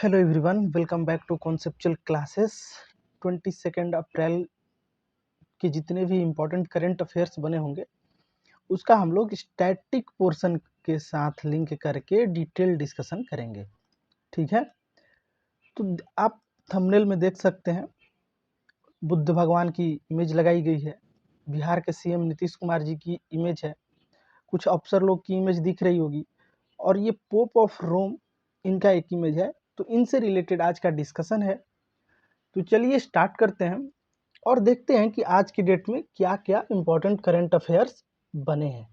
Hello everyone, welcome back to conceptual classes. 22 अप्रैल के जितने भी इम्पोर्टेंट करंट अफेयर्स बने होंगे उसका हम लोग स्टैटिक पोर्शन के साथ लिंक करके डिटेल डिस्कशन करेंगे। ठीक है, तो आप थंबनेल में देख सकते हैं बुद्ध भगवान की इमेज लगाई गई है, बिहार के सीएम नीतीश कुमार जी की इमेज है, कुछ अफसर लोग की इमेज दिख रही होगी और ये पोप ऑफ रोम इनका एक इमेज है। तो इनसे रिलेटेड आज का डिस्कशन है। तो चलिए स्टार्ट करते हैं और देखते हैं कि आज की डेट में क्या क्या इंपॉर्टेंट करंट अफेयर्स बने हैं।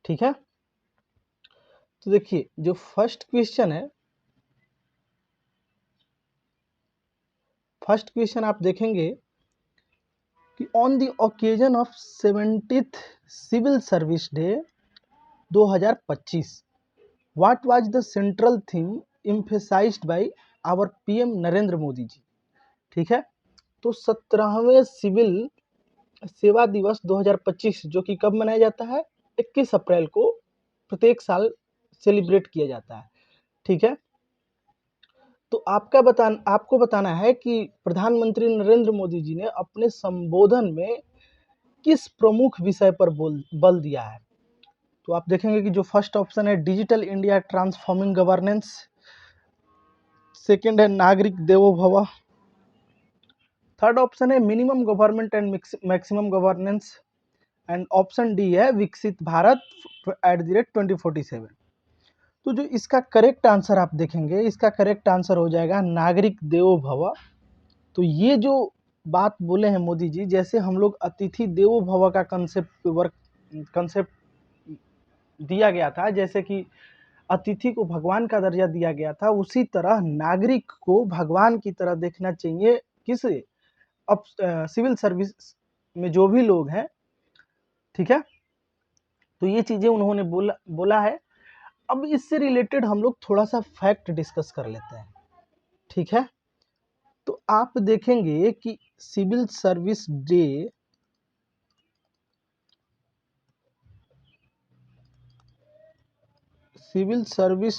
ठीक है, तो देखिए जो फर्स्ट क्वेश्चन आप देखेंगे कि on the occasion of 70th civil service day 2025 what was the central theme emphasized by our PM Narendra Modi ji. ठीक है, तो 17वें सिविल सेवा दिवस 2025 जो कि कब मनाया जाता है, 21 अप्रैल को प्रत्येक साल सेलिब्रेट किया जाता है। ठीक है, तो आपको बताना है कि प्रधानमंत्री नरेंद्र मोदी जी ने अपने संबोधन में किस प्रमुख विषय पर बल दिया है। तो आप देखेंगे कि जो फर्स्ट ऑप्शन है digital India transforming governance, second है नागरिक देवो भव, थर्ड ऑप्शन है minimum government and maximum governance, and option D है विकसित भारत @2047। तो जो इसका करेक्ट आंसर आप देखेंगे, इसका करेक्ट आंसर हो जाएगा नागरिक देवो भव। तो ये जो बात बोले हैं मोदी जी, जैसे हम लोग अतिथि देवो भव का कंसेप्ट दिया गया था, जैसे कि अतिथि को भगवान का दर्जा दिया गया था, उसी तरह नागरिक को भगवान की तरह देखना चाहिए। किस अब सिविल सर्विस में जो भी लोग हैं, ठीक है, तो ये चीजें उन्होंने बोला है। अब इससे रिलेटेड हम लोग थोड़ा सा फैक्ट डिस्कस कर लेते हैं। ठीक है, तो आप देखेंगे कि सिविल सर्विस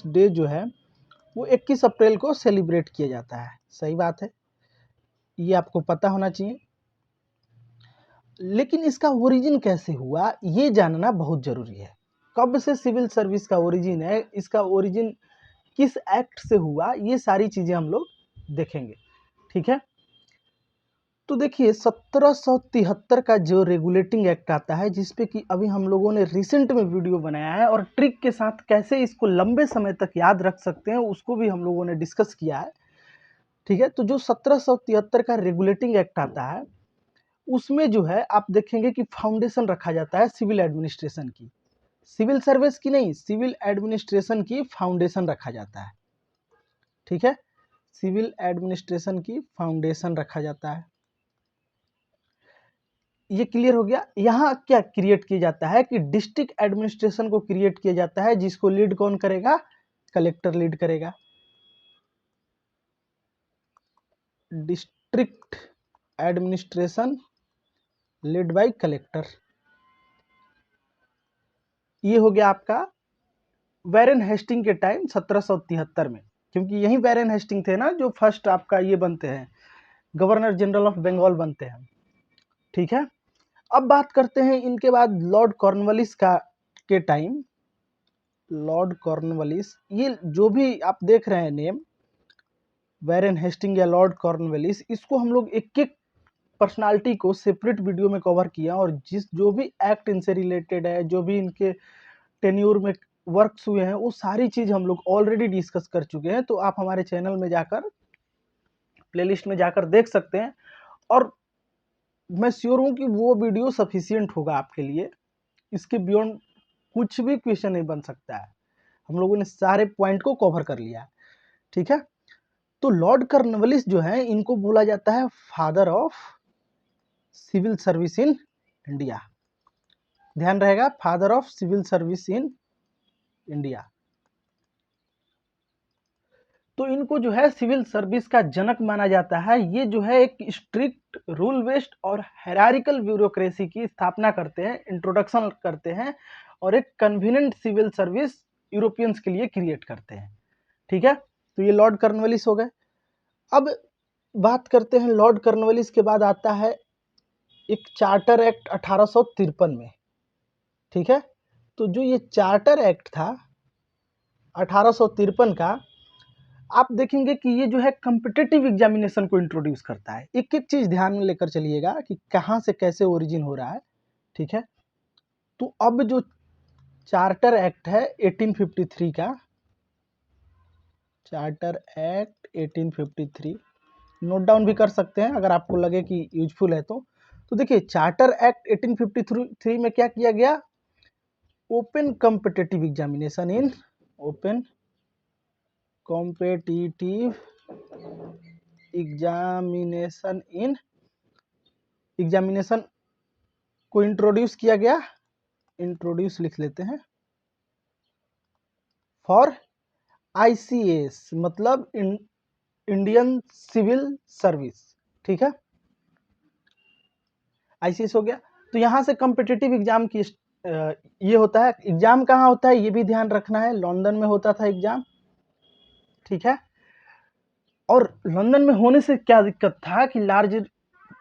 डे जो है वो 21 अप्रैल को सेलिब्रेट किया जाता है। सही बात है, ये आपको पता होना चाहिए। लेकिन इसका ओरिजिन कैसे हुआ ये जानना बहुत जरूरी है। कब से सिविल सर्विस का ओरिजिन है, इसका ओरिजिन किस एक्ट से हुआ, ये सारी चीजें हम लोग देखेंगे। ठीक है, तो देखिए 1773 का जो रेगुलेटिंग एक्ट आता है, जिसपे कि अभी हम लोगों ने रिसेंट में वीडियो बनाया है और ट्रिक के साथ कैसे इसको लंबे समय तक याद रख सकते हैं उसको भी हम लोगों ने डिस्कस किया है। ठीक है, तो जो 1773 का रेगुलेटिंग एक्ट आता है उसमें जो है आप देखेंगे कि फाउंडेशन रखा जाता है सिविल एडमिनिस्ट्रेशन की, सिविल सर्विस की नहीं, सिविल एडमिनिस्ट्रेशन की फाउंडेशन रखा जाता है। ठीक है, सिविल एडमिनिस्ट्रेशन की फाउंडेशन रखा जाता है। ये क्लियर हो गया। यहाँ क्या क्रिएट किया जाता है कि डिस्ट्रिक्ट एडमिनिस्ट्रेशन को क्रिएट किया जाता है, जिसको लीड कौन करेगा, कलेक्टर लीड करेगा। District administration lead by collector. ये हो गया आपका वैरेन हेस्टिंग के टाइम 1773 में, क्योंकि यही वैरेन हेस्टिंग थे ना जो फर्स्ट आपका ये बनते हैं, गवर्नर जनरल ऑफ बंगाल बनते हैं। ठीक है, अब बात करते हैं इनके बाद लॉर्ड कॉर्नवालिस का के टाइम। लॉर्ड कॉर्नवालिस, ये जो भी आप देख रहे हैं नेम, वैरेन हेस्टिंग या लॉर्ड कॉर्नवालिस, इसको हम लोग एक एक पर्सनालिटी को सेपरेट वीडियो में कवर किया और जो भी एक्ट इनसे रिलेटेड है, जो भी इनके टेन्योर में वर्क्स हुए हैं, वो सारी चीज हम लोग ऑलरेडी डिस्कस कर चुके हैं। तो आप हमारे चैनल में जाकर प्लेलिस्ट में जाकर देख सकते हैं और मैं श्योर हूं कि वो वीडियो सफिशियंट होगा आपके लिए। इसके बियॉन्ड कुछ भी क्वेश्चन नहीं बन सकता है, हम लोगों ने सारे पॉइंट को कवर कर लिया। ठीक है, तो लॉर्ड कॉर्नवालिस जो है इनको बोला जाता है father of civil service in India. ध्यान रहेगा, father of civil service in India. तो इनको जो है सिविल सर्विस का जनक माना जाता है। ये जो है एक स्ट्रिक्ट रूल बेस्ड और हायरार्किकल ब्यूरोक्रेसी की स्थापना करते हैं, इंट्रोडक्शन करते हैं और एक कन्वीनिएंट सिविल सर्विस यूरोपियंस के लिए क्रिएट करते हैं। ठीक है, तो ये लॉर्ड कॉर्नवालिस हो गए। अब बात करते हैं लॉर्ड कॉर्नवालिस के बाद आता है एक चार्टर एक्ट 1853 में, ठीक है। तो जो ये चार्टर एक्ट था 1853 का, आप देखेंगे कि ये जो है कॉम्पिटिटिव एग्जामिनेशन को इंट्रोड्यूस करता है। एक एक चीज ध्यान में लेकर चलिएगा कि कहाँ से कैसे ओरिजिन हो रहा है, ठीक है। तो अब जो चार्टर एक्ट है 1853 का, चार्टर एक्ट 1853 नोट डाउन भी कर सकते हैं अगर आपको लगे कि यूजफुल है तो देखिए चार्टर एक्ट 1853 में क्या किया गया, open competitive examination in open competitive examination को इंट्रोड्यूस किया गया, इंट्रोड्यूस लिख लेते हैं, फॉर आईसीएस मतलब इंडियन सिविल सर्विस, ठीक है। आईसीएस हो गया। तो यहाँ से कॉम्पिटिटिव एग्जाम की ये होता है। एग्जाम कहाँ होता है ये भी ध्यान रखना है, लंदन में होता था एग्जाम, ठीक है। और लंदन में होने से क्या दिक्कत था कि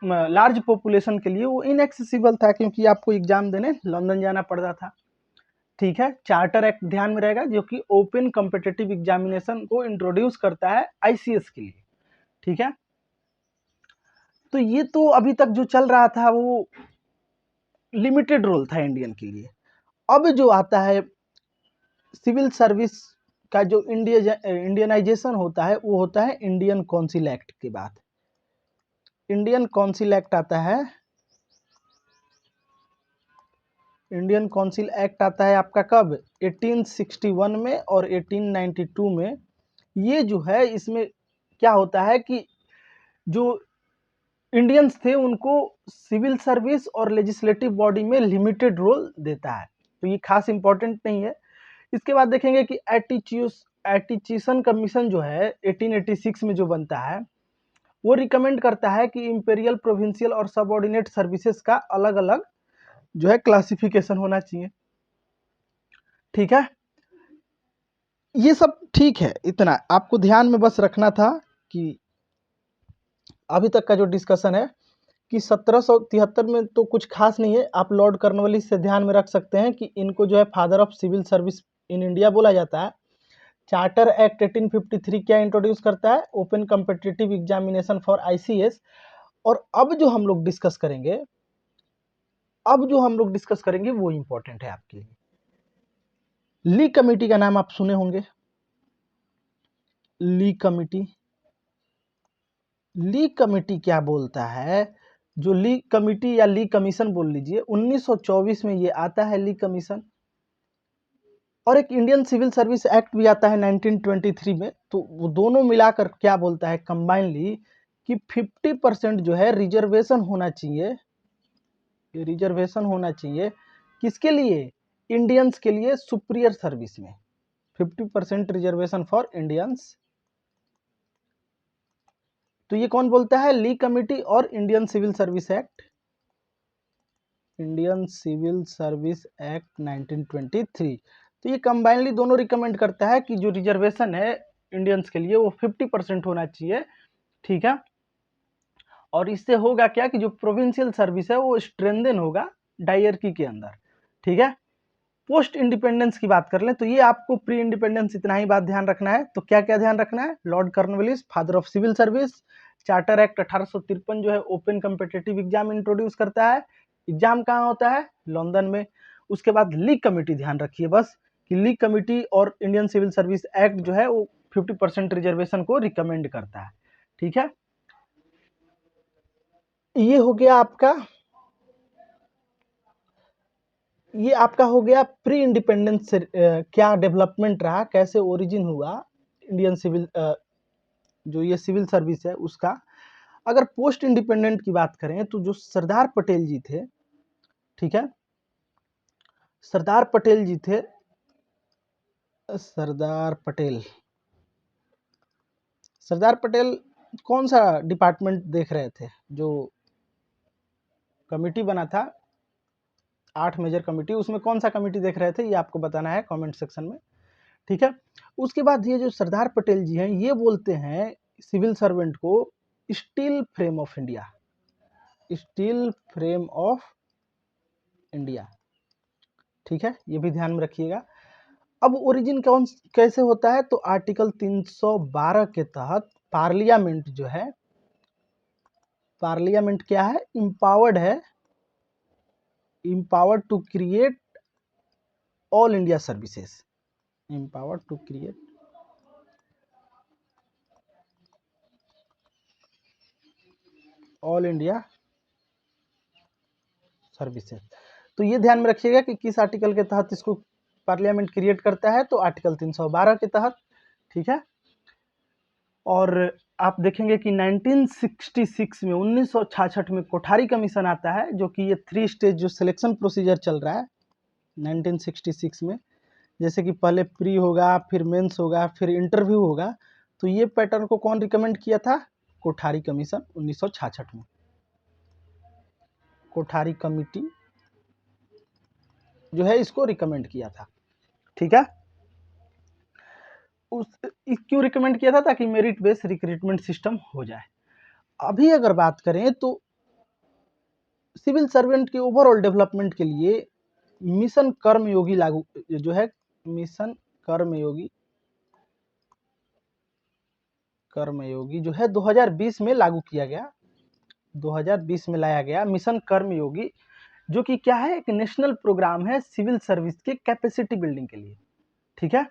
लार्ज पॉपुलेशन के लिए वो इनएक्सेसिबल था, क्योंकि आपको एग्जाम देने लंदन जाना पड़ता था, ठीक है। चार्टर एक्ट ध्यान में रहेगा जो कि ओपन कॉम्पिटिटिव एग्जामिनेशन को इंट्रोड्यूस करता है आईसीएस के लिए, ठीक है। तो ये तो अभी तक जो चल रहा था वो लिमिटेड रोल था इंडियन के लिए। अब जो आता है सिविल सर्विस का जो इंडियनाइजेशन होता है वो होता है इंडियन काउंसिल एक्ट के बाद। इंडियन काउंसिल एक्ट आता है, इंडियन काउंसिल एक्ट आता है आपका कब, 1861 में और 1892 में। ये जो है इसमें क्या होता है कि जो इंडियंस थे उनको सिविल सर्विस और लेजिस्लेटिव बॉडी में लिमिटेड रोल देता है, तो ये खास इंपॉर्टेंट नहीं है। इसके बाद देखेंगे कि एटिचीसन कमीशन जो है 1886 में जो बनता है वो रिकमेंड करता है कि इंपेरियल, प्रोविंशियल और सबऑर्डिनेट सर्विसेज का अलग अलग जो है क्लासिफिकेशन होना चाहिए, ठीक है। ये सब ठीक है, इतना आपको ध्यान में बस रखना था कि अभी तक का जो डिस्कशन है कि 1773 में तो कुछ खास नहीं है। आप लॉर्ड कॉर्नवालिस से ध्यान में रख सकते हैं कि इनको जो है father of civil service in India बोला जाता है। चार्टर एक्ट 1853 क्या इंट्रोड्यूस करता है, open competitive examination for ICS. और अब जो हम लोग डिस्कस करेंगे, वो इंपॉर्टेंट है आपके लिए। ली कमेटी का नाम आप सुने होंगे, ली कमेटी। ली कमेटी क्या बोलता है, जो ली कमेटी या ली कमीशन बोल लीजिए, 1924 में ये आता है ली कमीशन। और एक इंडियन सिविल सर्विस एक्ट भी आता है 1923 में। तो वो दोनों मिलाकर क्या बोलता है कंबाइनली कि 50% जो है रिजर्वेशन होना चाहिए, रिजर्वेशन होना चाहिए किसके लिए, इंडियंस के लिए सुपीरियर सर्विस में। 50% रिजर्वेशन फॉर इंडियंस। तो ये कौन बोलता है, ली कमेटी और Indian civil service act, Indian civil service act 1923। तो ये कंबाइनली दोनों रिकमेंड करता है कि जो रिजर्वेशन है इंडियंस के लिए वो 50% होना चाहिए, ठीक है। और इससे होगा क्या कि जो प्रोविंशियल सर्विस है वो स्ट्रेंथन होगा डायरकी के अंदर, ठीक है। पोस्ट इंडिपेंडेंस की बात कर लें तो ये आपको प्री इंडिपेंडेंस इतना ही बात ध्यान रखना है। तो क्या क्या ध्यान रखना है, lord Cornwallis father of civil service, charter act 1853 जो है ओपन कॉम्पिटिटिव एग्जाम इंट्रोड्यूस करता है। एग्जाम कहाँ होता है, लंदन में। उसके बाद लीग कमेटी ध्यान रखिए बस कि लीग कमेटी और इंडियन सिविल सर्विस एक्ट जो है वो 50% रिजर्वेशन को रिकमेंड करता है, ठीक है। ये हो गया आपका, ये आपका हो गया प्री इंडिपेंडेंस से क्या डेवलपमेंट रहा, कैसे ओरिजिन हुआ इंडियन सिविल जो ये सिविल सर्विस है उसका। अगर पोस्ट इंडिपेंडेंट की बात करें तो जो सरदार पटेल जी थे, ठीक है, सरदार पटेल जी थे, सरदार पटेल, सरदार पटेल कौन सा डिपार्टमेंट देख रहे थे, जो कमिटी बना था 8 मेजर कमिटी, उसमें कौन सा कमिटी देख रहे थे ये आपको बताना है कमेंट सेक्शन में, ठीक है। उसके बाद ये जो सरदार पटेल जी हैं ये बोलते हैं सिविल सर्वेंट को steel frame of India, steel frame of India. ठीक है, ये भी ध्यान में रखिएगा। अब ओरिजिन कौन कैसे होता है, तो आर्टिकल 312 के तहत पार्लियामेंट जो है, पार्लियामेंट क्या है, इम्पावर्ड है, empowered to create all India services, empowered to create all India services. तो ये ध्यान में रखिएगा कि किस आर्टिकल के तहत इसको पार्लियामेंट क्रिएट करता है, तो आर्टिकल 312 के तहत। ठीक है। और आप देखेंगे कि 1966 में 1966 में कोठारी कमीशन आता है, जो कि ये 3 स्टेज जो सिलेक्शन प्रोसीजर चल रहा है 1966 में, जैसे कि पहले प्री होगा, फिर मेंस होगा, फिर इंटरव्यू होगा। तो ये पैटर्न को कौन रिकमेंड किया था, कोठारी कमीशन 1966 में, कोठारी कमिटी जो है इसको रिकमेंड किया था। ठीक है। क्यों रिकमेंड किया था, ताकि मेरिट बेस्ड रिक्रूटमेंट सिस्टम हो जाए। अभी अगर बात करें तो सिविल सर्वेंट के ओवरऑल डेवलपमेंट के लिए मिशन कर्मयोगी लागू जो है, मिशन कर्मयोगी जो है 2020 में लागू किया गया, 2020 में लाया गया मिशन कर्मयोगी, जो कि क्या है, एक नेशनल प्रोग्राम है सिविल सर्विस के कैपेसिटी बिल्डिंग के लिए। ठीक है।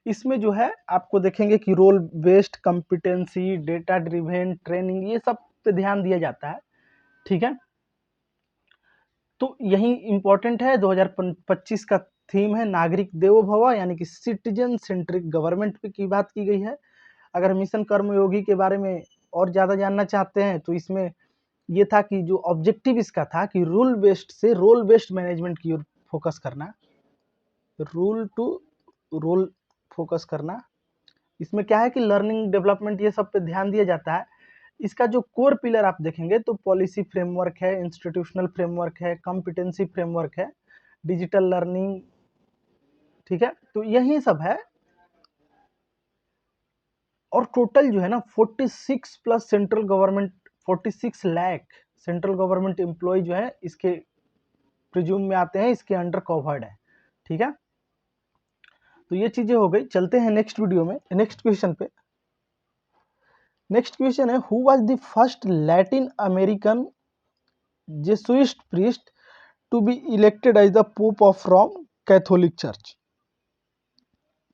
इसमें जो है आपको देखेंगे कि role based competency, data driven training, ये सब पे ध्यान दिया जाता है। ठीक है। तो यही इंपॉर्टेंट है, 2025 का थीम है नागरिक देवो भव, यानी कि सिटीजन सेंट्रिक गवर्नमेंट पे की बात की गई है। अगर मिशन कर्मयोगी के बारे में और ज़्यादा जानना चाहते हैं तो इसमें ये था कि जो ऑब्जेक्टिव इसका था कि रूल बेस्ड से रोल बेस्ड मैनेजमेंट की ओर फोकस करना, रूल टू रोल फोकस करना। इसमें क्या है कि लर्निंग डेवलपमेंट ये सब पे ध्यान दिया जाता है। इसका जो कोर पिलर आप देखेंगे तो पॉलिसी फ्रेमवर्क है, इंस्टीट्यूशनल फ्रेमवर्क है, कॉम्पिटेंसी फ्रेमवर्क है, डिजिटल लर्निंग। ठीक है। तो यही सब है। और टोटल जो है ना 46 plus central government, 46 lakh central government employ जो है इसके प्रिज्यूम में आते हैं, इसके अंडर कवर्ड है। ठीक है। तो ये चीजें हो गई। चलते हैं नेक्स्ट वीडियो में, नेक्स्ट क्वेश्चन पे। नेक्स्ट क्वेश्चन है, who was the first Latin American Jesuit priest to be elected as the pope of Rome Catholic church.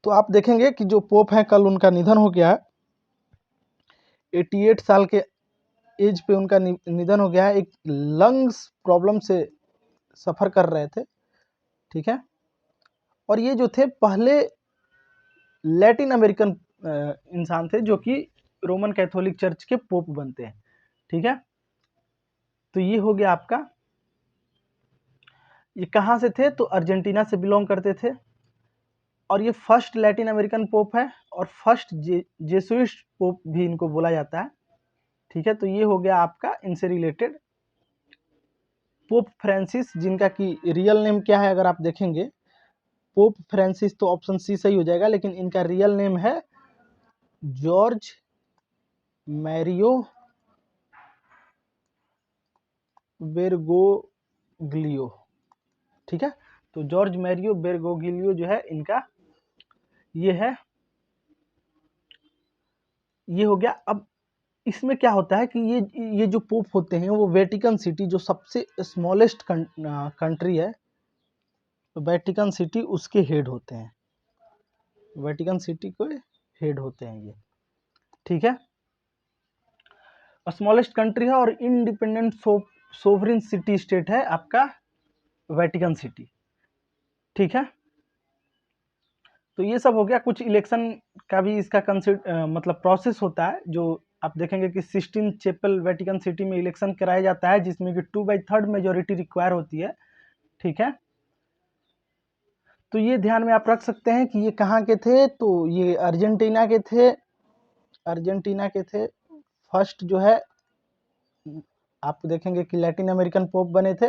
तो आप देखेंगे कि जो पोप है कल उनका निधन हो गया है, 88 साल के एज पे उनका निधन हो गया है। एक लंग्स प्रॉब्लम से सफ़र कर रहे थे। ठीक है। और ये जो थे पहले लैटिन अमेरिकन इंसान थे जो कि रोमन कैथोलिक चर्च के पोप बनते हैं। ठीक है। तो ये हो गया आपका। ये कहाँ से थे, तो अर्जेंटीना से बिलोंग करते थे। और ये फर्स्ट लैटिन अमेरिकन पोप है और फर्स्ट जेसुइट पोप भी इनको बोला जाता है। ठीक है। तो ये हो गया आपका इनसे रिलेटेड। पोप फ्रांसिस, जिनका कि रियल नेम क्या है अगर आप देखेंगे, पोप फ्रांसिस तो ऑप्शन सी सही हो जाएगा, लेकिन इनका रियल नेम है जॉर्ज मैरियो बेरगोग्लियो। ठीक है। तो जॉर्ज मैरियो बेरगोग्लियो जो है इनका ये है, ये हो गया। अब इसमें क्या होता है कि ये जो पोप होते हैं वो वेटिकन सिटी, जो सबसे स्मॉलेस्ट कंट्री है, तो वेटिकन सिटी उसके हेड होते हैं, वेटिकन सिटी को हेड होते हैं ये। ठीक है। स्मॉलेस्ट कंट्री है और इंडिपेंडेंट सोवरेन सिटी स्टेट है आपका वेटिकन सिटी। ठीक है। तो ये सब हो गया। कुछ इलेक्शन का भी इसका मतलब प्रोसेस होता है, जो आप देखेंगे कि 16 चैपल वेटिकन सिटी में इलेक्शन कराया जाता है, जिसमें कि 2/3 मेजोरिटी रिक्वायर होती है। ठीक है। तो ये ध्यान में आप रख सकते हैं कि ये कहाँ के थे, तो ये अर्जेंटीना के थे, अर्जेंटीना के थे। फर्स्ट जो है आप देखेंगे कि लैटिन अमेरिकन पोप बने थे,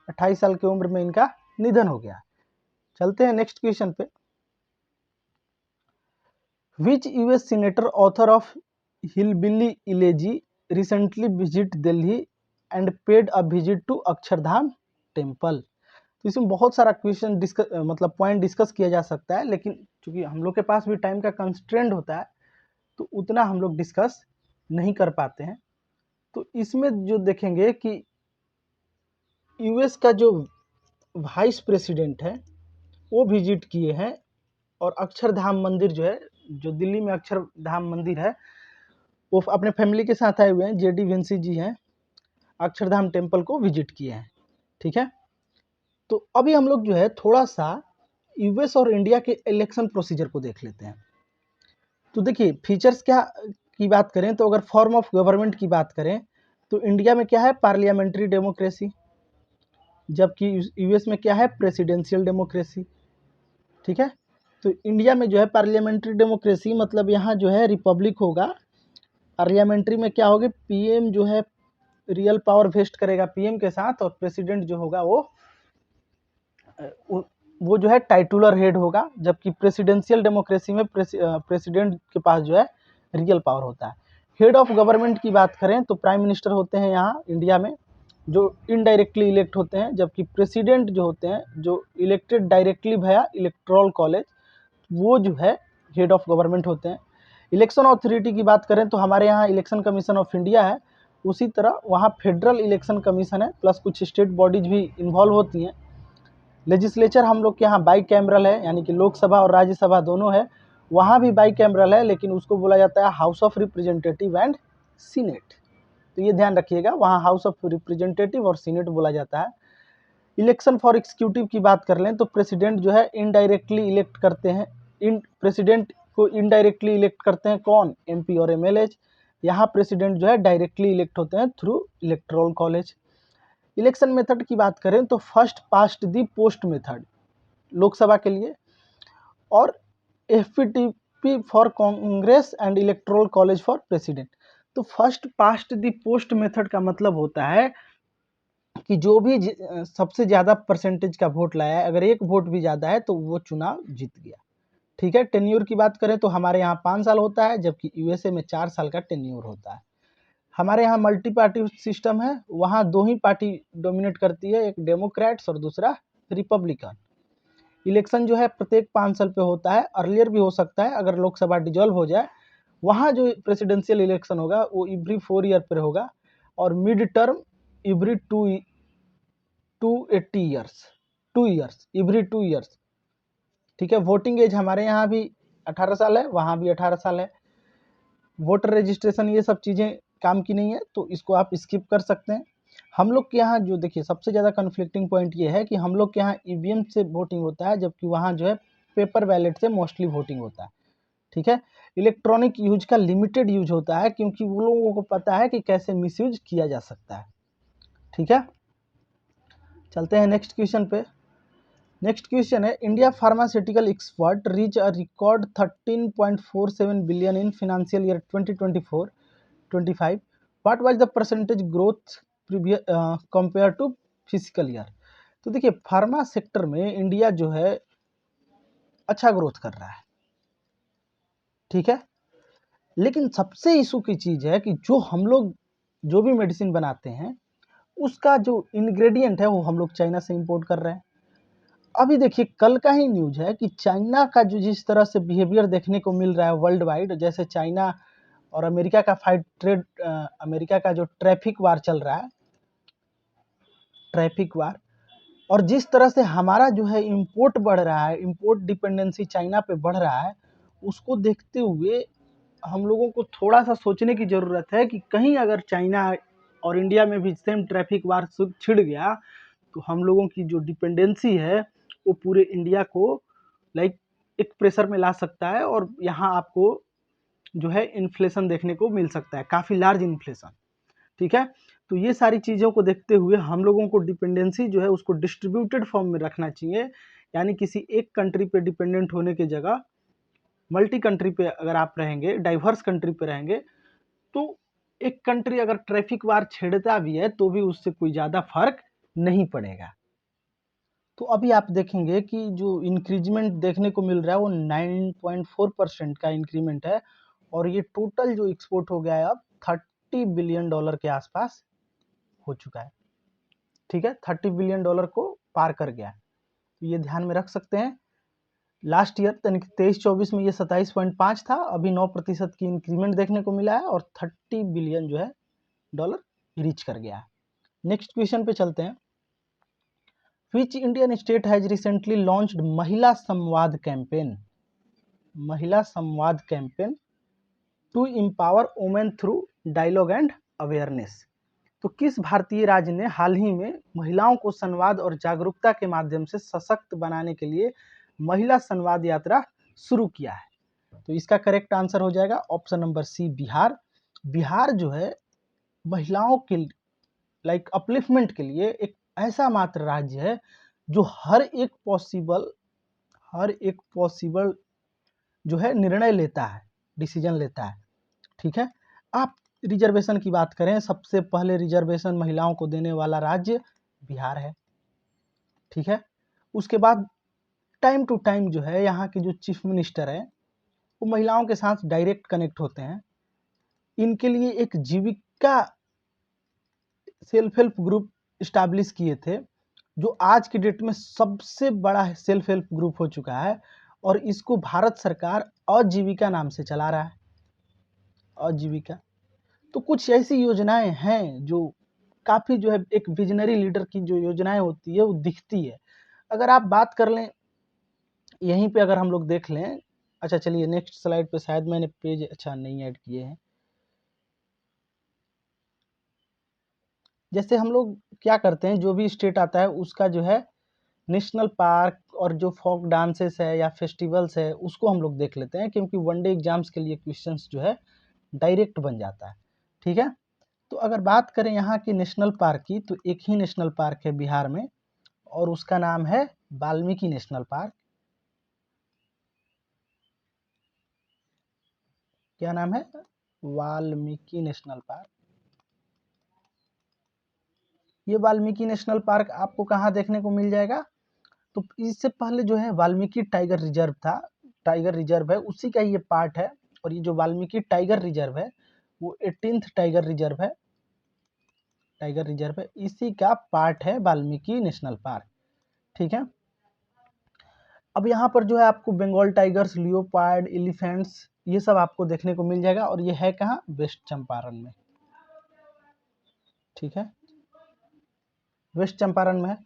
28 साल की उम्र में इनका निधन हो गया। चलते हैं नेक्स्ट क्वेश्चन पे। Which US senator author of Hillbilly Elegy recently visit Delhi and paid a visit to Akshardham temple. तो इसमें बहुत सारा क्वेश्चन मतलब पॉइंट डिस्कस किया जा सकता है, लेकिन चूंकि हम लोग के पास भी टाइम का कंस्ट्रेंट होता है तो उतना हम लोग डिस्कस नहीं कर पाते हैं। तो इसमें जो देखेंगे कि यूएस का जो वाइस प्रेसिडेंट है वो विजिट किए हैं, और अक्षरधाम मंदिर जो है, जो दिल्ली में अक्षरधाम मंदिर है, वो अपने फैमिली के साथ आए हुए हैं। जेडी वेंसी जी हैं, अक्षरधाम टेम्पल को विजिट किए हैं। ठीक है, तो अभी हम लोग जो है थोड़ा सा यूएस और इंडिया के इलेक्शन प्रोसीजर को देख लेते हैं। तो देखिए फीचर्स क्या की बात करें तो अगर फॉर्म ऑफ गवर्नमेंट की बात करें तो इंडिया में क्या है, पार्लियामेंट्री डेमोक्रेसी, जबकि यूएस में क्या है, प्रेसिडेंशियल डेमोक्रेसी। ठीक है, तो इंडिया में जो है पार्लियामेंट्री डेमोक्रेसी मतलब यहाँ जो है रिपब्लिक होगा। पार्लियामेंट्री में क्या होगा, पीएम जो है रियल पावर वेस्ट करेगा पीएम के साथ, और प्रेसिडेंट जो होगा वो जो है टाइटुलर हेड होगा। जबकि प्रेसिडेंशियल डेमोक्रेसी में प्रेसिडेंट के पास जो है रियल पावर होता है। हेड ऑफ गवर्नमेंट की बात करें तो प्राइम मिनिस्टर होते हैं यहाँ इंडिया में, जो इनडायरेक्टली इलेक्ट होते हैं, जबकि प्रेसिडेंट जो होते हैं जो इलेक्टेड डायरेक्टली भया इलेक्टोरल कॉलेज, वो जो है हेड ऑफ गवर्नमेंट होते हैं। इलेक्शन अथॉरिटी की बात करें तो हमारे यहाँ इलेक्शन कमीशन ऑफ इंडिया है, उसी तरह वहाँ फेडरल इलेक्शन कमीशन है, प्लस कुछ स्टेट बॉडीज भी इन्वॉल्व होती हैं। लेजिस्लेचर हम लोग के यहाँ बाई कैमरल है, यानी कि लोकसभा और राज्यसभा दोनों है। वहाँ भी बाई कैमरल है, लेकिन उसको बोला जाता है house of representative and senate. तो ये ध्यान रखिएगा, वहाँ हाउस ऑफ रिप्रेजेंटेटिव और सीनेट बोला जाता है। इलेक्शन फॉर एग्जीक्यूटिव की बात कर लें तो प्रेसिडेंट जो है इनडायरेक्टली इलेक्ट करते हैं। प्रेसिडेंट को इनडायरेक्टली इलेक्ट करते हैं कौन, एमपी और एमएलए। यहाँ प्रेसिडेंट जो है डायरेक्टली इलेक्ट होते हैं through electoral college. Election method की बात करें तो फर्स्ट पास्ट दी पोस्ट मेथड लोकसभा के लिए, और FPTP for Congress and electoral college for president. तो फर्स्ट पास्ट दी पोस्ट मेथड का मतलब होता है कि जो भी सबसे ज़्यादा परसेंटेज का वोट लाया है, अगर एक वोट भी ज़्यादा है तो वो चुनाव जीत गया। ठीक है, टेन्योर की बात करें तो हमारे यहाँ 5 साल होता है, जबकि यूएसए में 4 साल का टेन्योर होता है। हमारे यहाँ मल्टी पार्टी सिस्टम है, वहाँ 2 ही पार्टी डोमिनेट करती है, एक डेमोक्रेट्स और दूसरा रिपब्लिकन। इलेक्शन जो है प्रत्येक 5 साल पे होता है, अर्लियर भी हो सकता है अगर लोकसभा डिजॉल्व हो जाए। वहाँ जो प्रेसिडेंशियल इलेक्शन होगा वो एवरी 4 ईयर पर होगा, और mid term every 280 years, 2 years, every 2 years. ठीक है, वोटिंग एज हमारे यहाँ भी 18 साल है, वहाँ भी 18 साल है। वोटर रजिस्ट्रेशन ये सब चीज़ें काम की नहीं है, तो इसको आप स्किप कर सकते हैं। हम लोग के यहाँ जो देखिए सबसे ज़्यादा कन्फ्लिक्टिंग पॉइंट ये है कि हम लोग के यहाँ ईवीएम से वोटिंग होता है, जबकि वहाँ जो है पेपर बैलेट से मोस्टली वोटिंग होता है। ठीक है, इलेक्ट्रॉनिक यूज का लिमिटेड यूज होता है, क्योंकि वो लोगों को पता है कि कैसे मिसयूज किया जा सकता है। ठीक है, चलते हैं नेक्स्ट क्वेश्चन पे। नेक्स्ट क्वेश्चन है, India pharmaceutical export reach a record 13.47 billion in financial year 2024-25। What was the percentage growth compare to physical year. तो देखिए फार्मा सेक्टर में इंडिया जो है अच्छा ग्रोथ कर रहा है। ठीक है, लेकिन सबसे इशू की चीज़ है कि जो हम लोग जो भी मेडिसिन बनाते हैं उसका जो इंग्रेडिएंट है वो हम लोग चाइना से इंपोर्ट कर रहे हैं। अभी देखिए कल का ही न्यूज है कि चाइना का जो जिस तरह से बिहेवियर देखने को मिल रहा है वर्ल्ड वाइड, जैसे चाइना और अमेरिका का अमेरिका का जो ट्रैफिक वार चल रहा है, ट्रैफिक वार, और जिस तरह से हमारा जो है इंपोर्ट बढ़ रहा है, इंपोर्ट डिपेंडेंसी चाइना पे बढ़ रहा है, उसको देखते हुए हम लोगों को थोड़ा सा सोचने की ज़रूरत है कि कहीं अगर चाइना और इंडिया में भी सेम ट्रैफिक वार छिड़ गया तो हम लोगों की जो डिपेंडेंसी है वो पूरे इंडिया को लाइक एक प्रेशर में ला सकता है, और यहाँ आपको जो है इन्फ्लेशन देखने को मिल सकता है, काफ़ी लार्ज इन्फ्लेशन। ठीक है, तो ये सारी चीज़ों को देखते हुए हम लोगों को डिपेंडेंसी जो है उसको डिस्ट्रीब्यूटेड फॉर्म में रखना चाहिए, यानी किसी एक कंट्री पे डिपेंडेंट होने की जगह मल्टी कंट्री पे अगर आप रहेंगे, डाइवर्स कंट्री पे रहेंगे, तो एक कंट्री अगर ट्रैफिक वार छेड़ता भी है तो भी उससे कोई ज़्यादा फर्क नहीं पड़ेगा। तो अभी आप देखेंगे कि जो इंक्रीजमेंट देखने को मिल रहा है वो 9.4% का इंक्रीमेंट है, और ये टोटल जो एक्सपोर्ट हो गया है अब $30 बिलियन के आसपास हो चुका है। ठीक है, $30 बिलियन को पार कर गया है, तो ये ध्यान में रख सकते हैं। लास्ट ईयर यानी कि 23-24 में ये 27.5 था, अभी 9% की इंक्रीमेंट देखने को मिला है और 30 बिलियन जो है डॉलर रीच कर गया है। नेक्स्ट क्वेश्चन पे चलते हैं। Which Indian state has recently launched Mahila Samvad campaign, Mahila Samvad campaign to empower women through dialogue and awareness. तो किस भारतीय राज्य ने हाल ही में महिलाओं को संवाद और जागरूकता के माध्यम से सशक्त बनाने के लिए महिला संवाद यात्रा शुरू किया है? तो इसका करेक्ट आंसर हो जाएगा option number C, Bihar. Bihar जो है महिलाओं के लाइक अपलिफ्टमेंट के लिए एक ऐसा मात्र राज्य है जो हर एक पॉसिबल जो है निर्णय लेता है, डिसीजन लेता है। ठीक है, आप रिजर्वेशन की बात करें, सबसे पहले रिजर्वेशन महिलाओं को देने वाला राज्य बिहार है। ठीक है, उसके बाद टाइम टू टाइम जो है यहाँ के जो चीफ मिनिस्टर है वो महिलाओं के साथ डायरेक्ट कनेक्ट होते हैं। इनके लिए एक जीविका सेल्फ हेल्प ग्रुप इस्टेब्लिश किए थे, जो आज की डेट में सबसे बड़ा सेल्फ हेल्प ग्रुप हो चुका है, और इसको भारत सरकार आजीविका नाम से चला रहा है, आजीविका। तो कुछ ऐसी योजनाएं हैं जो काफ़ी जो है एक विजनरी लीडर की जो योजनाएं होती है वो दिखती है। अगर आप बात कर लें यहीं पे, अगर हम लोग देख लें, अच्छा चलिए नेक्स्ट स्लाइड पे शायद मैंने पेज अच्छा नहीं ऐड किए हैं। जैसे हम लोग क्या करते हैं, जो भी स्टेट आता है उसका जो है नेशनल पार्क और जो फोक डांसेस है या फेस्टिवल्स है उसको हम लोग देख लेते हैं, क्योंकि वनडे एग्जाम्स के लिए क्वेश्चंस जो है डायरेक्ट बन जाता है। ठीक है, तो अगर बात करें यहाँ की नेशनल पार्क की, तो एक ही नेशनल पार्क है बिहार में और उसका नाम है वाल्मीकि नेशनल पार्क। क्या नाम है? Valmiki national park. ये वाल्मीकि नेशनल पार्क आपको कहाँ देखने को मिल जाएगा? तो इससे पहले जो है वाल्मीकि टाइगर रिजर्व था, टाइगर रिजर्व है, उसी का ये पार्ट है। और ये जो वाल्मीकि टाइगर रिजर्व है वो 18th टाइगर रिजर्व है, टाइगर रिजर्व है, इसी का पार्ट है वाल्मीकि नेशनल पार्क। ठीक है, अब यहाँ पर जो है आपको बंगाल टाइगर्स, लियोपार्ड, एलिफेंट्स ये सब आपको देखने को मिल जाएगा, और ये है कहाँ? वेस्ट चंपारण में। ठीक है, वेस्ट चंपारण में है।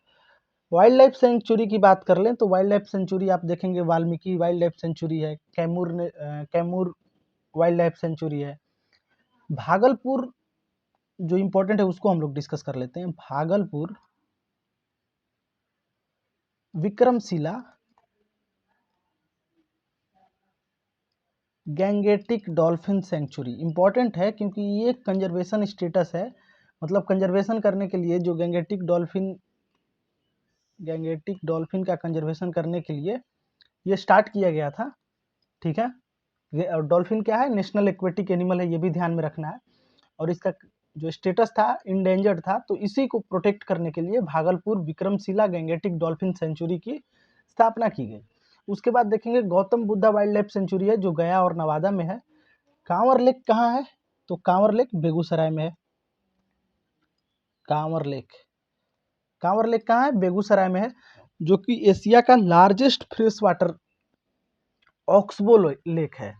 वाइल्ड लाइफ सेंचुरी की बात कर लें तो वाइल्ड लाइफ सेंचुरी आप देखेंगे वाल्मीकि वाइल्ड लाइफ सेंचुरी है, कैमूर वाइल्ड लाइफ सेंचुरी है। भागलपुर जो इम्पोर्टेंट है उसको हम लोग डिस्कस कर लेते हैं। Bhagalpur Vikramshila Gangetic dolphin century important है, क्योंकि ये कंजर्वेशन स्टेटस है, मतलब कंजर्वेशन करने के लिए जो गैंगेटिक डॉल्फिन का कंजर्वेशन करने के लिए ये स्टार्ट किया गया था। ठीक है, डॉल्फिन क्या है? नेशनल एक्वेटिक एनिमल है, ये भी ध्यान में रखना है। और इसका जो स्टेटस था इंडेंजर्ड था, तो इसी को प्रोटेक्ट करने के लिए Bhagalpur Vikramshila Gangetic dolphin century की स्थापना की गई। उसके बाद देखेंगे Gautam Buddha wild life sanctuary है, जो गया और नवादा में है। कांवर लेक कहाँ है? तो कांवर लेक बेगूसराय में है। कांवर लेक, कांवर लेक कहाँ है? बेगूसराय में है, जो कि एशिया का largest fresh water oxbow lake है।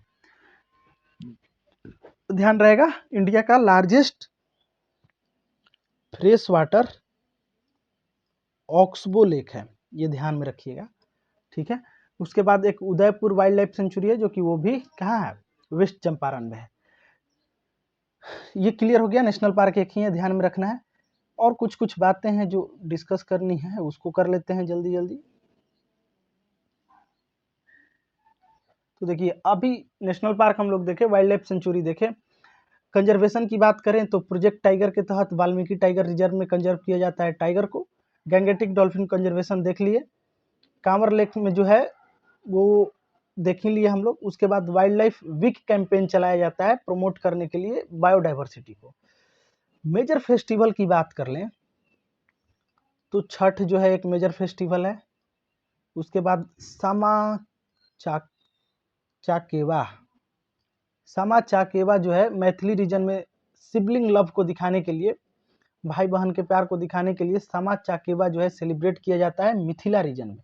ध्यान रहेगा, इंडिया का largest fresh water oxbow lake है, ये ध्यान में रखिएगा। ठीक है, उसके बाद एक उदयपुर वाइल्ड लाइफ सेंचुरी है, जो कि वो भी कहाँ है? वेस्ट चंपारण में है। ये क्लियर हो गया, नेशनल पार्क एक ही है, ध्यान में रखना है। और कुछ कुछ बातें हैं जो डिस्कस करनी है, उसको कर लेते हैं जल्दी जल्दी। तो देखिए अभी नेशनल पार्क हम लोग देखे, वाइल्ड लाइफ सेंचुरी देखे। कंजर्वेशन की बात करें तो प्रोजेक्ट टाइगर के तहत वाल्मीकि टाइगर रिजर्व में कंजर्व किया जाता है टाइगर को। गैंगेटिक डॉल्फिन कंजर्वेशन देख लिए। कांवर लेक में जो है वो देख ही लिए हम लोग। उसके बाद वाइल्ड लाइफ वीक कैंपेन चलाया जाता है प्रमोट करने के लिए बायोडाइवर्सिटी को। मेजर फेस्टिवल की बात कर लें तो छठ जो है एक मेजर फेस्टिवल है। उसके बाद सामा चाकेवा, सामा चाकेवा जो है मैथिली रीजन में सिबलिंग लव को दिखाने के लिए, भाई बहन के प्यार को दिखाने के लिए सामा चाकेवा जो है सेलिब्रेट किया जाता है मिथिला रीजन में,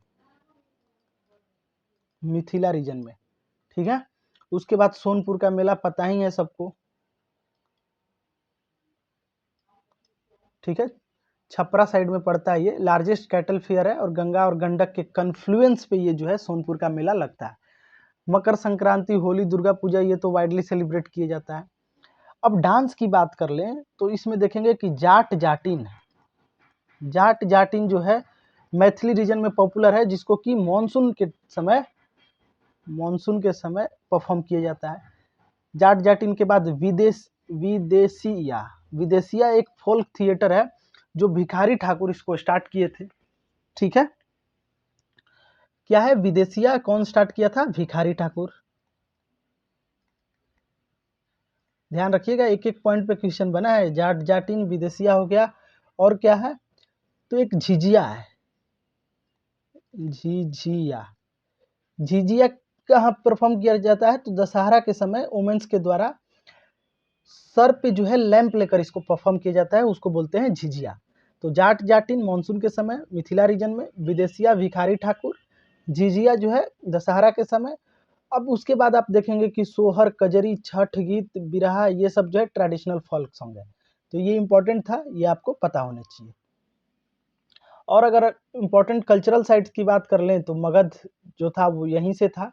मिथिला रीजन में। ठीक है। उसके बाद सोनपुर का मेला पता ही है सबको। ठीक है, छपरा साइड में पड़ता है, ये लार्जेस्ट कैटल फेयर है और गंगा और गंडक के कन्फ्लुएंस पे ये जो है सोनपुर का मेला लगता है। मकर संक्रांति, होली, दुर्गा पूजा ये तो वाइडली सेलिब्रेट किया जाता है। अब डांस की बात कर लें तो इसमें देखेंगे कि जाट जाटिन, जाट जाटिन जो है मैथिली रीजन में पॉपुलर है, जिसको कि मानसून के समय परफॉर्म किया जाता है। जाट जाटिन के बाद विदेशिया एक फोल्क थिएटर है जो भिखारी ठाकुर इसको स्टार्ट किए थे। ठीक है, क्या है विदेशिया, कौन स्टार्ट किया था? भिखारी ठाकुर। ध्यान रखिएगा, एक एक पॉइंट पे क्वेश्चन बना है। जाट जाटिन, विदेशिया हो गया, और क्या है? तो एक झिझिया है, झिझिया। झिझिया कहाँ परफॉर्म किया जाता है? तो दशहरा के समय वुमेन्स के द्वारा सर पे जो है लैंप लेकर इसको परफॉर्म किया जाता है, उसको बोलते हैं झिझिया। तो जाट जाटिन मानसून के समय मिथिला रीजन में, विदेशिया भिखारी ठाकुर, झिझिया जो है दशहरा के समय। अब उसके बाद आप देखेंगे कि सोहर, कजरी, छठ गीत, बिरहा, ये सब जो है ट्रेडिशनल फोल्क सॉन्ग है। तो ये इंपॉर्टेंट था, ये आपको पता होना चाहिए। और अगर इम्पोर्टेंट कल्चरल साइट्स की बात कर लें तो मगध जो था वो यहीं से था,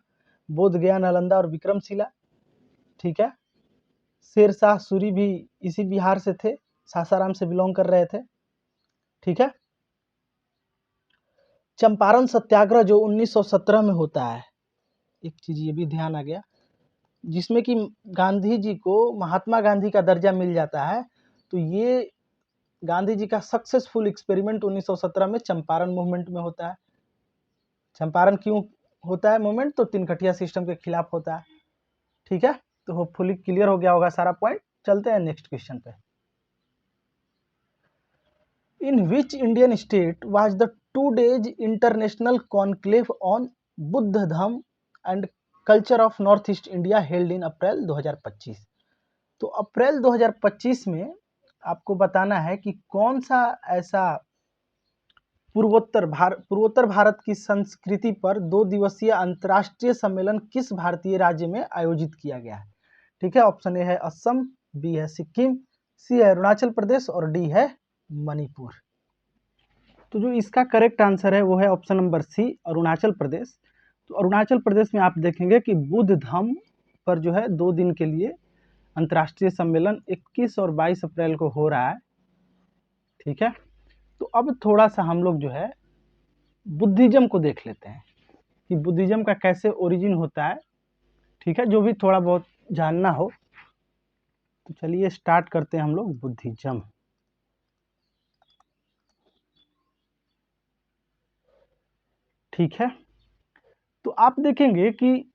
बोध गया, नालंदा और विक्रमशिला। ठीक है, शेरशाह सूरी भी इसी बिहार से थे, सासाराम से बिलोंग कर रहे थे। ठीक है, चंपारण सत्याग्रह जो 1917 में होता है, एक चीज ये भी ध्यान आ गया, जिसमें कि गांधी जी को महात्मा गांधी का दर्जा मिल जाता है। तो ये गांधी जी का सक्सेसफुल एक्सपेरिमेंट 1917 में चंपारण मूवमेंट में होता है। चंपारण क्यों होता है मूवमेंट? तो तिनकटिया सिस्टम के खिलाफ होता है। ठीक है, तो होपफुली क्लियर हो गया होगा सारा पॉइंट। चलते हैं नेक्स्ट क्वेश्चन पे। In which Indian state was the 2 days international conclave on Buddha Dharma and culture of north east India held in April 2025? तो अप्रैल 2025 में आपको बताना है कि कौन सा ऐसा पूर्वोत्तर भारत की संस्कृति पर 2 दिवसीय अंतर्राष्ट्रीय सम्मेलन किस भारतीय राज्य में आयोजित किया गया है। ठीक है, ऑप्शन ए है असम, बी है सिक्किम, सी है अरुणाचल प्रदेश और डी है मणिपुर। तो जो इसका करेक्ट आंसर है वो है ऑप्शन नंबर सी, अरुणाचल प्रदेश। तो अरुणाचल प्रदेश में आप देखेंगे कि बुद्ध धम्म पर जो है 2 दिन के लिए अंतर्राष्ट्रीय सम्मेलन 21 और 22 अप्रैल को हो रहा है। ठीक है, तो अब थोड़ा सा हम लोग जो है बुद्धिज्म को देख लेते हैं कि बुद्धिज्म का कैसे ओरिजिन होता है। ठीक है, जो भी थोड़ा बहुत जानना हो तो चलिए स्टार्ट करते हैं हम लोग बुद्धिज्म। ठीक है, तो आप देखेंगे कि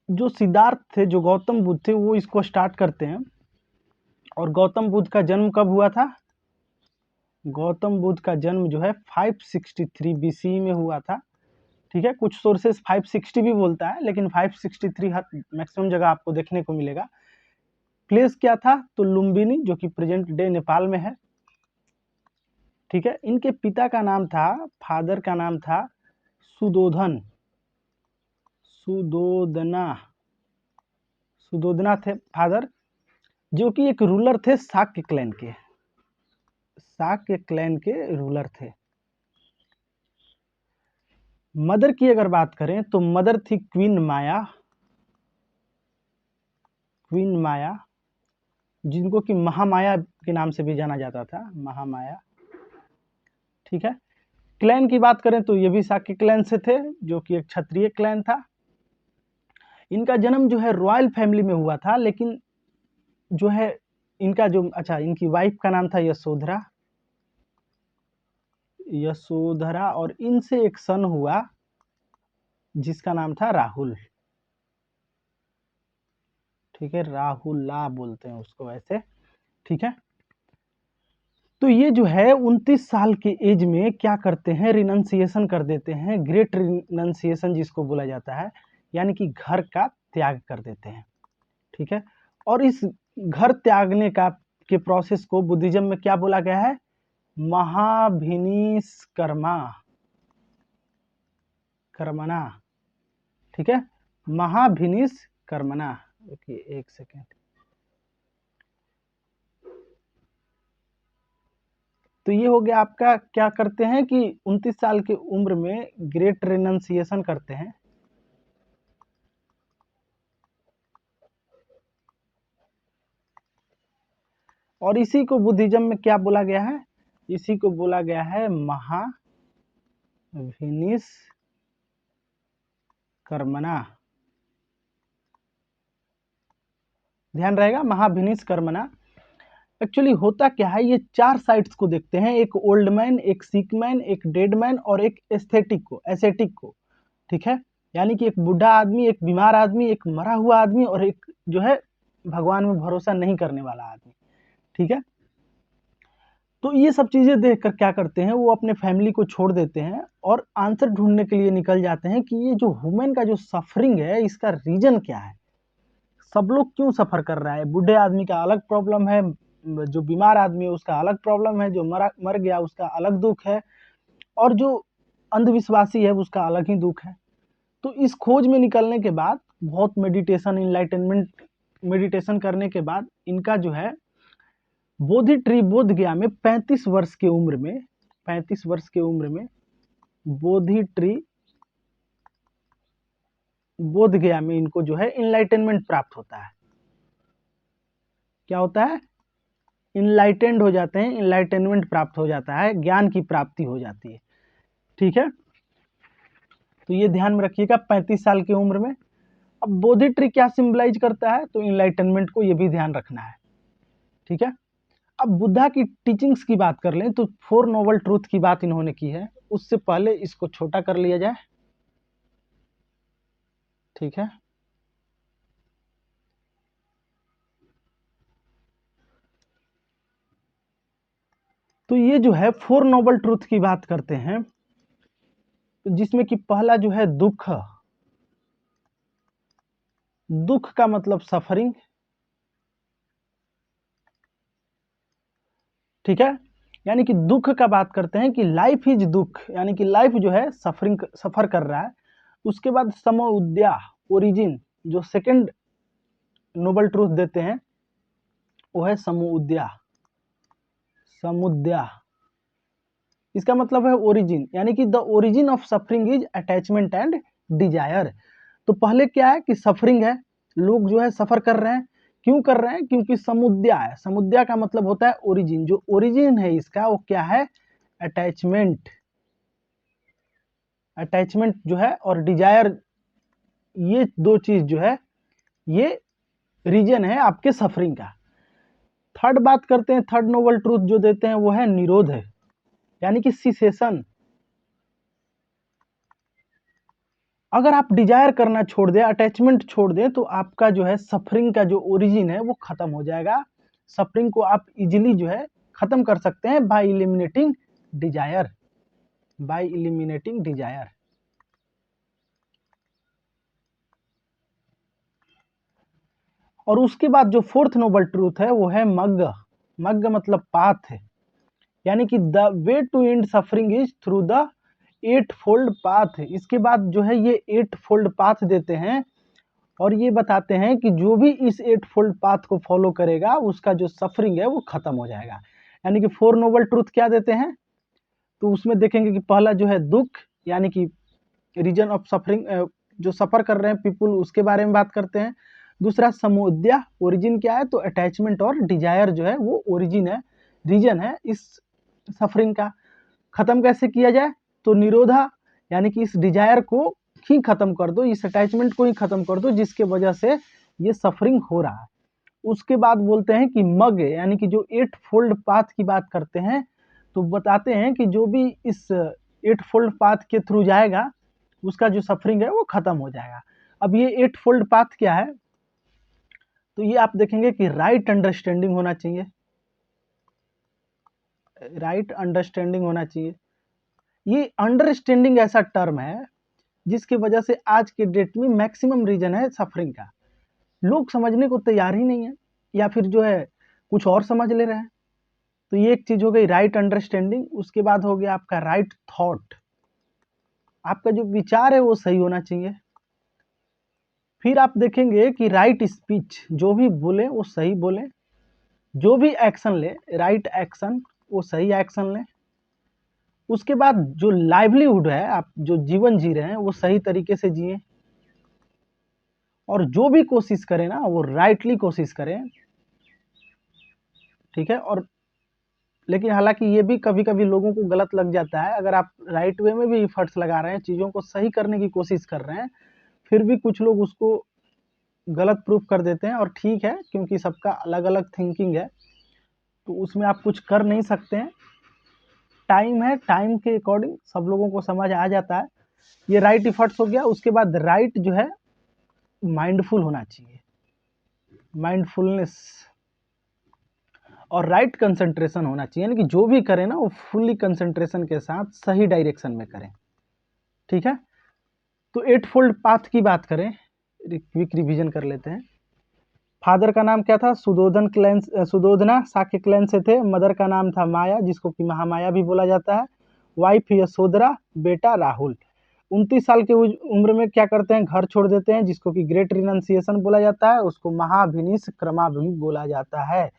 जो सिद्धार्थ थे, जो गौतम बुद्ध थे, वो इसको स्टार्ट करते हैं। और गौतम बुद्ध का जन्म कब हुआ था? गौतम बुद्ध का जन्म जो है 563 बीसी में हुआ था। ठीक है, कुछ सोर्सेस 560 भी बोलता है, लेकिन 563 मैक्सिमम जगह आपको देखने को मिलेगा। प्लेस क्या था? तो लुम्बिनी, जो कि प्रेजेंट डे नेपाल में है। ठीक है, इनके पिता का नाम था, फादर का नाम था सुदोदना थे फादर, जो कि एक रूलर थे शाक्य क्लैन के रूलर थे। मदर की अगर बात करें तो मदर थी क्वीन माया, जिनको कि महामाया के नाम से भी जाना जाता था, महामाया। ठीक है, क्लैन की बात करें तो ये भी शाक्य क्लैन से थे, जो कि एक क्षत्रिय क्लैन था। इनका जन्म जो है रॉयल फैमिली में हुआ था, लेकिन जो है इनका जो इनकी वाइफ का नाम था यशोधरा, और इनसे एक सन हुआ जिसका नाम था राहुल। ठीक है, राहुला बोलते हैं उसको वैसे। ठीक है, तो ये जो है 29 साल के एज में क्या करते हैं, रिनंसिएशन कर देते हैं, ग्रेट रिनंसिएशन जिसको बोला जाता है, यानी कि घर का त्याग कर देते हैं। ठीक है, और इस घर त्यागने का के प्रोसेस को बुद्धिज्म में क्या बोला गया है, महाभिनिष्कर्मा कर्मणा। ठीक है, महाभिनिष्कर्मणा। ओके, एक सेकेंड। तो ये हो गया आपका, क्या करते हैं कि 29 साल की उम्र में ग्रेट रिनंसिएशन करते हैं। और इसी को बुद्धिज्म में क्या बोला गया है, इसी को बोला गया है महाभिनिष्कर्मणा। ध्यान रहेगा, महाभिनिष्कर्मणा। एक्चुअली होता क्या है, ये 4 साइड्स को देखते हैं, एक ओल्ड मैन, एक सिक मैन, एक डेड मैन और एक एसेटिक को। ठीक है, यानी कि एक बूढ़ा आदमी, एक बीमार आदमी, एक मरा हुआ आदमी और एक जो है भगवान में भरोसा नहीं करने वाला आदमी। ठीक है, तो ये सब चीजें देखकर क्या करते हैं, वो अपने फैमिली को छोड़ देते हैं और आंसर ढूंढने के लिए निकल जाते हैं कि ये जो ह्यूमन का जो सफरिंग है, इसका रीजन क्या है, सब लोग क्यों सफर कर रहा है। बूढ़े आदमी का अलग प्रॉब्लम है, जो बीमार आदमी है उसका अलग प्रॉब्लम है, जो मर गया उसका अलग दुख है, और जो अंधविश्वासी है उसका अलग ही दुख है। तो इस खोज में निकलने के बाद, बहुत मेडिटेशन, इनलाइटनमेंट मेडिटेशन करने के बाद इनका जो है बोधि ट्री बोध गया में 35 वर्ष की उम्र में, 35 वर्ष की उम्र में बोधि ट्री बोध गया में इनको जो है इनलाइटनमेंट प्राप्त होता है। क्या होता है, इनलाइटेंड हो जाते हैं, इनलाइटनमेंट प्राप्त हो जाता है, ज्ञान की प्राप्ति हो जाती है। ठीक है, तो ये ध्यान में रखिएगा 35 साल की उम्र में। अब बोधि ट्री क्या सिंबलाइज करता है, तो इनलाइटनमेंट को ये भी ध्यान रखना है। ठीक है, अब बुद्धा की टीचिंग्स की बात कर लें तो 4 नोबल ट्रूथ की बात इन्होंने की है। उससे पहले इसको छोटा कर लिया जाए। ठीक है, तो ये जो है 4 नोबल ट्रूथ की बात करते हैं, जिसमें कि पहला जो है दुख। दुख का मतलब सफरिंग। ठीक है, यानी कि दुख का बात करते हैं कि लाइफ इज दुख, यानी कि लाइफ जो है सफर कर रहा है। उसके बाद समउद्या, ओरिजिन, जो सेकंड नोबल ट्रूथ देते हैं वो है समउद्या। समुद्या, इसका मतलब है ओरिजिन, यानी कि the origin of suffering is attachment and desire. तो पहले क्या है कि सफरिंग है, लोग जो है सफर कर रहे हैं, क्यों कर रहे हैं, क्योंकि समुद्या है। समुद्या का मतलब होता है ओरिजिन, जो ओरिजिन है इसका वो क्या है, अटैचमेंट। अटैचमेंट जो है और डिजायर, ये दो चीज जो है ये रीजन है आपके सफरिंग का। थर्ड बात करते हैं, थर्ड नोबल ट्रूथ जो देते हैं वो है निरोध है, यानी कि सिसेशन। अगर आप डिजायर करना छोड़ दें, अटैचमेंट छोड़ दें, तो आपका जो है सफरिंग का जो ओरिजिन है वो खत्म हो जाएगा। सफरिंग को आप इजीली जो है खत्म कर सकते हैं by eliminating desire, by eliminating desire. और उसके बाद जो फोर्थ नोबल ट्रूथ है वो है मग्ग। मग्ग मतलब पाथ है, यानी कि the way to end suffering is through the 8 fold path. इसके बाद जो है ये 8 फोल्ड पाथ देते हैं और ये बताते हैं कि जो भी इस 8 फोल्ड पाथ को फॉलो करेगा उसका जो सफरिंग है वो खत्म हो जाएगा। यानी कि 4 नोबल ट्रूथ क्या देते हैं, तो उसमें देखेंगे कि पहला जो है दुख, यानी कि रीजन ऑफ सफरिंग, जो सफर कर रहे हैं पीपुल, उसके बारे में बात करते हैं। दूसरा समुद्या, ओरिजिन क्या है, तो अटैचमेंट और डिजायर जो है वो ओरिजिन है, रीजन है इस सफरिंग का। खत्म कैसे किया जाए, तो निरोधा, यानी कि इस डिजायर को ही खत्म कर दो, इस अटैचमेंट को ही खत्म कर दो जिसके वजह से ये सफरिंग हो रहा है। उसके बाद बोलते हैं कि मग, यानी कि जो 8 फोल्ड पाथ की बात करते हैं, तो बताते हैं कि जो भी इस 8 फोल्ड पाथ के थ्रू जाएगा उसका जो सफरिंग है वो खत्म हो जाएगा। अब ये 8 फोल्ड पाथ क्या है, तो ये आप देखेंगे कि राइट अंडरस्टैंडिंग होना चाहिए, राइट अंडरस्टैंडिंग होना चाहिए। ये अंडरस्टैंडिंग ऐसा टर्म है जिसकी वजह से आज के डेट में मैक्सिमम रीजन है सफरिंग का। लोग समझने को तैयार ही नहीं है, या फिर जो है कुछ और समझ ले रहे हैं। तो ये एक चीज हो गई राइट अंडरस्टैंडिंग। उसके बाद हो गया आपका राइट थॉट, आपका जो विचार है वो सही होना चाहिए। फिर आप देखेंगे कि राइट स्पीच, जो भी बोले वो सही बोले, जो भी एक्शन ले राइट एक्शन, वो सही एक्शन ले। उसके बाद जो लाइवलीहुड है, आप जो जीवन जी रहे हैं वो सही तरीके से जिए, और जो भी कोशिश करें ना वो राइटली कोशिश करें, ठीक है। और लेकिन हालांकि ये भी कभी कभी लोगों को गलत लग जाता है, अगर आप राइट वे में भी एफर्ट्स लगा रहे हैं, चीज़ों को सही करने की कोशिश कर रहे हैं, फिर भी कुछ लोग उसको गलत प्रूफ कर देते हैं। और ठीक है, क्योंकि सबका अलग अलग थिंकिंग है, तो उसमें आप कुछ कर नहीं सकते हैं। टाइम है, टाइम के अकॉर्डिंग सब लोगों को समझ आ जाता है। ये राइट एफर्ट्स हो गया। उसके बाद राइट जो है माइंडफुल होना चाहिए, माइंडफुलनेस, और राइट कंसंट्रेशन होना चाहिए, यानी कि जो भी करें ना वो फुल्ली कंसंट्रेशन के साथ सही डायरेक्शन में करें, ठीक है। तो 8 फोल्ड पाथ की बात करें, क्विक रिवीजन कर लेते हैं। फादर का नाम क्या था? सुदोधना शाक्य क्लैन से थे। मदर का नाम था माया, जिसको कि महामाया भी बोला जाता है। वाइफ यशोधरा, बेटा राहुल। 29 साल की उम्र में क्या करते हैं? घर छोड़ देते हैं, जिसको कि ग्रेट रिनंसिएशन बोला जाता है। उसको महाभिनिष्क्रमा भी बोला जाता है।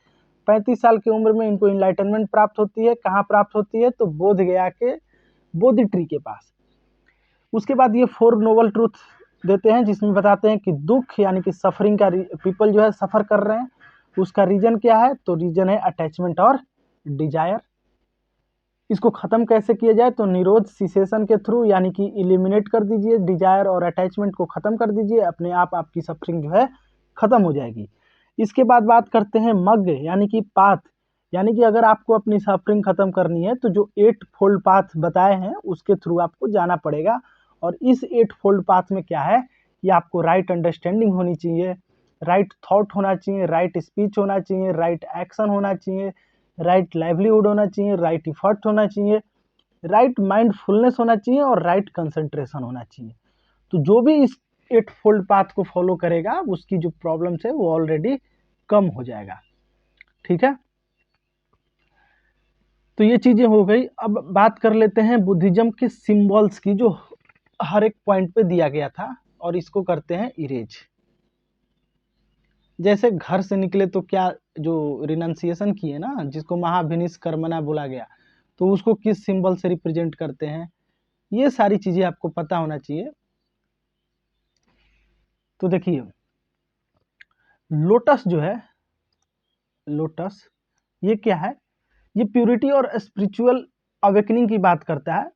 35 साल की उम्र में इनको इनलाइटनमेंट प्राप्त होती है। कहाँ प्राप्त होती है? तो बोध गया के बोधि ट्री के पास। उसके बाद ये 4 नोबल ट्रूथ देते हैं, जिसमें बताते हैं कि दुख यानी कि सफरिंग का पीपल जो है सफर कर रहे हैं, उसका रीजन क्या है? तो रीजन है अटैचमेंट और डिजायर। इसको खत्म कैसे किया जाए? तो निरोध सिसेशन के थ्रू, यानी कि इलिमिनेट कर दीजिए डिजायर और अटैचमेंट को खत्म कर दीजिए, अपने आप आपकी सफरिंग जो है खत्म हो जाएगी। इसके बाद बात करते हैं मग यानी कि पाथ, यानी कि अगर आपको अपनी सफरिंग खत्म करनी है तो जो 8 फोल्ड पाथ बताए हैं उसके थ्रू आपको जाना पड़ेगा। और इस 8 फोल्ड पाथ में क्या है कि आपको राइट अंडरस्टैंडिंग होनी चाहिए, राइट थॉट होना चाहिए, राइट स्पीच होना चाहिए, राइट एक्शन होना चाहिए, राइट लाइवलीहुड होना चाहिए, राइट इफर्ट होना चाहिए, राइट माइंडफुलनेस होना चाहिए, और राइट कंसंट्रेशन होना चाहिए। तो जो भी इस 8 फोल्ड पाथ को फॉलो करेगा, उसकी जो प्रॉब्लम्स है वो ऑलरेडी कम हो जाएगा, ठीक है। तो ये चीजें हो गई। अब बात कर लेते हैं बुद्धिज्म के सिंबल्स की, जो हर एक पॉइंट पे दिया गया था, और इसको करते हैं इरेज। जैसे घर से निकले तो क्या, जो रिनंसिएशन किए ना, जिसको महाभिनिष्क्रमा बोला गया, तो उसको किस सिंबल से रिप्रेजेंट करते हैं, ये सारी चीजें आपको पता होना चाहिए। तो देखिए, लोटस जो है, लोटस ये क्या है? ये प्यूरिटी और स्पिरिचुअल अवेकनिंग की बात करता है।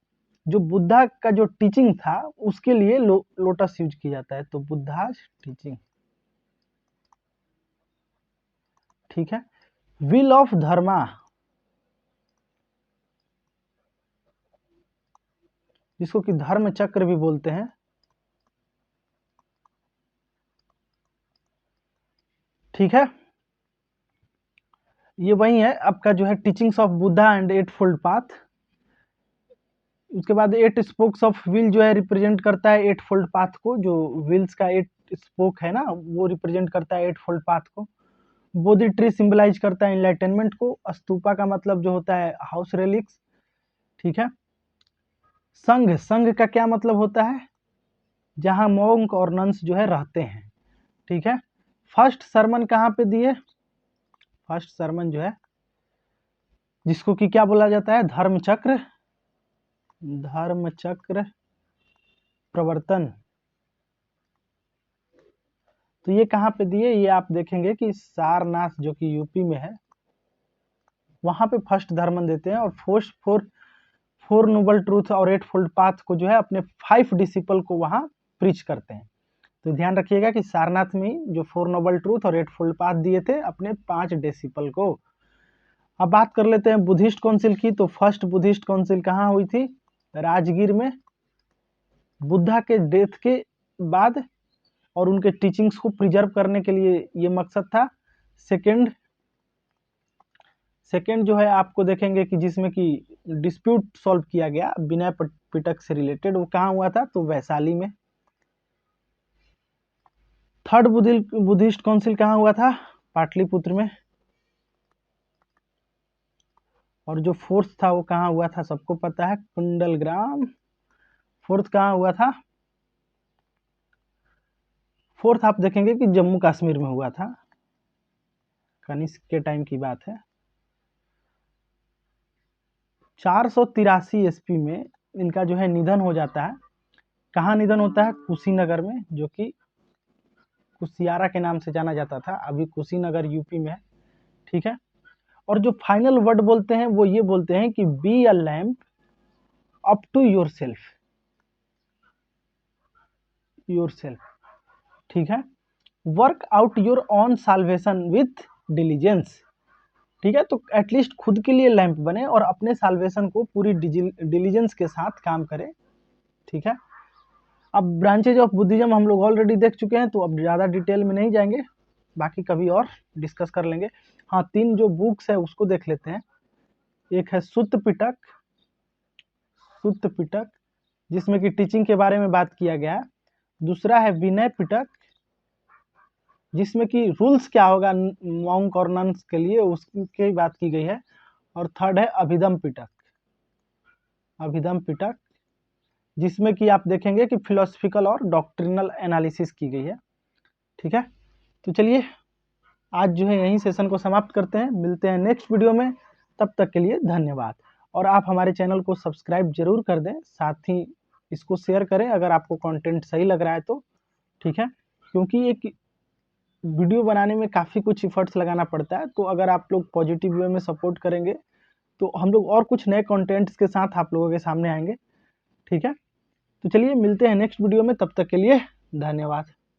जो बुद्धा का जो टीचिंग था उसके लिए लोटस यूज किया जाता है। तो बुद्धा टीचिंग, ठीक है। व्हील ऑफ धर्मा, जिसको कि धर्म चक्र भी बोलते हैं, ठीक है। ये वही है आपका जो है teachings of Buddha and 8 fold path. उसके बाद 8 स्पोक्स ऑफ व्हील जो है रिप्रेजेंट करता है 8 फोल्ड पाथ को। जो व्हील्स का 8 स्पोक है ना, वो रिप्रेजेंट करता है 8 फोल्ड पाथ को। बोधि ट्री सिंबलाइज करता है इनलाइटनमेंट को। स्तूपा का मतलब जो होता है हाउस रेलिक्स, ठीक है। संघ, संघ का क्या मतलब होता है? जहां मॉन्क और नन्स जो है रहते हैं, ठीक है। फर्स्ट सरमन कहाँ पे दिए? फर्स्ट सरमन जो है, जिसको कि क्या बोला जाता है? धर्म चक्र, धर्म चक्र प्रवर्तन। तो ये कहाँ पे दिए? ये आप देखेंगे कि सारनाथ जो कि यूपी में है, वहां पे फर्स्ट धर्मन देते हैं। और फोर नोबल ट्रूथ और 8 फोल्ड पाथ को जो है अपने 5 डिसिपल को वहां प्रीच करते हैं। तो ध्यान रखिएगा कि सारनाथ में जो 4 नोबल ट्रूथ और 8 फोल्ड पाथ दिए थे अपने 5 डिसिपल को। अब बात कर लेते हैं बुद्धिस्ट काउंसिल की। तो फर्स्ट बुद्धिस्ट काउंसिल कहाँ हुई थी? राजगीर में, बुद्धा के डेथ के बाद, और उनके टीचिंग्स को प्रिजर्व करने के लिए ये मकसद था। सेकेंड सेकेंड जो है आपको देखेंगे कि जिसमें कि डिस्प्यूट सॉल्व किया गया विनय पिटक से रिलेटेड, वो कहाँ हुआ था, तो वैशाली में। थर्ड बुद्धिस्ट काउंसिल कहाँ हुआ था, पाटलिपुत्र में। और जो फोर्थ था वो कहाँ हुआ था, सबको पता है, कुंडलग्राम। फोर्थ कहाँ हुआ था, फोर्थ आप देखेंगे कि जम्मू कश्मीर में हुआ था, कनिष्क के टाइम की बात है। 483 ईस्वी में इनका जो है निधन हो जाता है। कहाँ निधन होता है, कुशीनगर में, जो कि कुशियारा के नाम से जाना जाता था, अभी कुशीनगर यूपी में है। ठीक है। और जो फाइनल वर्ड बोलते हैं वो ये बोलते हैं कि be a lamp up to yourself. ठीक है। Work out your own salvation with diligence. ठीक है, तो एटलीस्ट खुद के लिए लैंप बने और अपने साल्वेशन को पूरी डिलीजेंस के साथ काम करें। ठीक है। अब ब्रांचेज ऑफ बुद्धिज्म हम लोग ऑलरेडी देख चुके हैं, तो अब ज़्यादा डिटेल में नहीं जाएंगे, बाकी कभी और डिस्कस कर लेंगे। हाँ, 3 जो बुक्स है उसको देख लेते हैं। एक है सुत्त पिटक जिसमें कि टीचिंग के बारे में बात किया गया है। दूसरा है विनय पिटक जिसमें कि रूल्स क्या होगा मॉन्क और नन्स के लिए, उसकी बात की गई है। और थर्ड है अभिधम पिटक जिसमें कि आप देखेंगे कि फिलोसफिकल और डॉक्ट्रिनल एनालिसिस की गई है। ठीक है, तो चलिए आज जो है यहीं सेशन को समाप्त करते हैं, मिलते हैं नेक्स्ट वीडियो में। तब तक के लिए धन्यवाद। और आप हमारे चैनल को सब्सक्राइब जरूर कर दें, साथ ही इसको शेयर करें अगर आपको कंटेंट सही लग रहा है तो। ठीक है, क्योंकि एक वीडियो बनाने में काफ़ी कुछ इफर्ट्स लगाना पड़ता है, तो अगर आप लोग पॉजिटिव वे में सपोर्ट करेंगे तो हम लोग और कुछ नए कंटेंट्स के साथ आप लोगों के सामने आएंगे। ठीक है, तो चलिए मिलते हैं नेक्स्ट वीडियो में, तब तक के लिए धन्यवाद।